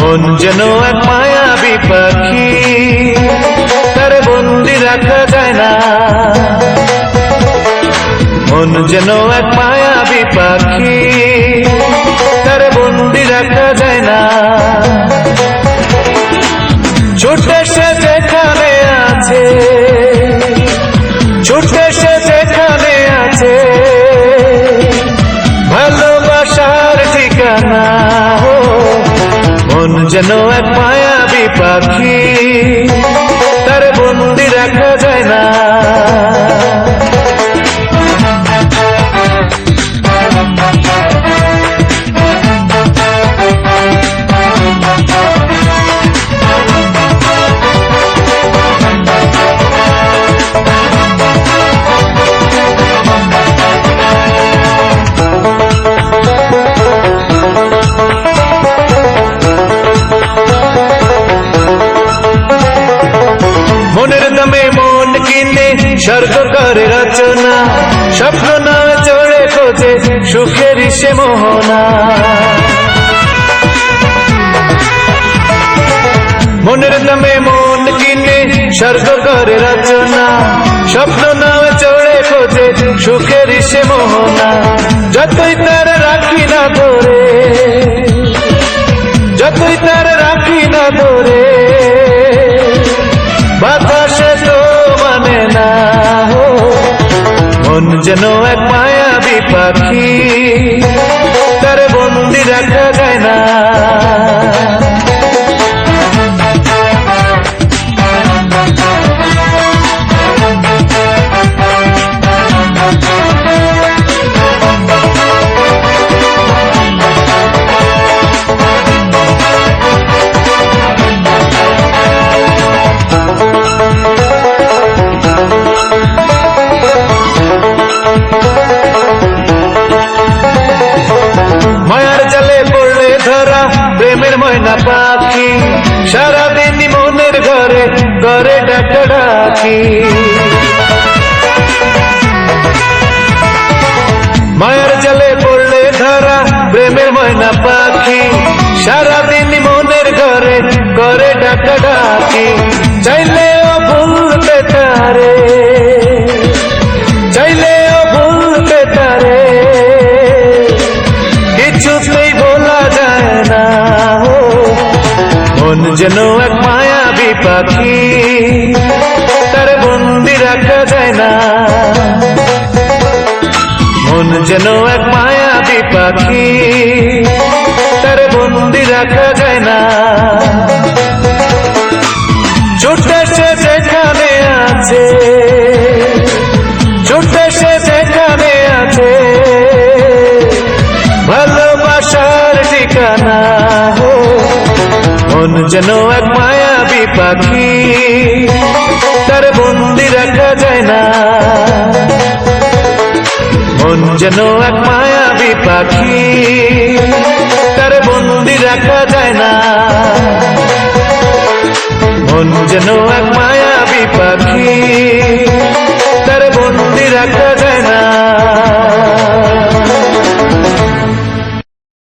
মন যেন এক মায়াবী পাখি, তার বন্দি রাখা যায় না। মন যেন এক মায়াবী পাখি, তার বন্দি রাখা যায় না। ছুটে সে যেখানে আছে, ছুটে সে যেখানে আছে, ভালোবাসার ঠিকানা। মন যেন এক মায়াবী পাখি, তার বন্দি রাখা যায় না। মনের দামে মন কিনে স্বর্গ করে রচনা, স্বপ্ন নয় চড়ে খোঁজে সুখের সে মোহনা। মনের দামে মন কিনে স্বর্গ করে রচনা, স্বপ্ন নয় চড়ে খোঁজে সুখের সে মোহনা। যতই তার রাখি না ধরে, যতই তার রাখি না ধরে, বাতাসে তো মানে না। মন যেন এক মায়াবী পাখি, তার বন্দি রাখা যায় না। মায়ার জালে পড়লে ধরা প্রেমের ময়না পাখি, সারাদিন মনের ঘরে ঘরে ডাকা ডাকি। মায়ার জালে পড়লে ধরা প্রেমের ময়না পাখি, সারাদিন মনের ঘরে ঘরে ডাকা ডাকি। চাইলেও ভুলতে তারে, চাইলেও ভুলতে তারে, কিছুতেই বলা যায় না। মন যেন এক মায়াবী পাখি, তার বন্দি রাখা যায় না। মন যেন এক মায়াবী পাখি, তার বন্দি রাখা যায় না। ছুটে সে যেখানে আছে, ছুটে সে যেখানে আছে, ভালোবাসার ঠিকানা। মন যেন এক মায়াবী পাখি, তার বন্দি রাখা যায় না। মন যেন এক মায়াবী পাখি, তার বন্দি রাখা যায় না। মন যেন এক মায়াবী পাখি, তার বন্দি রাখা যায় না।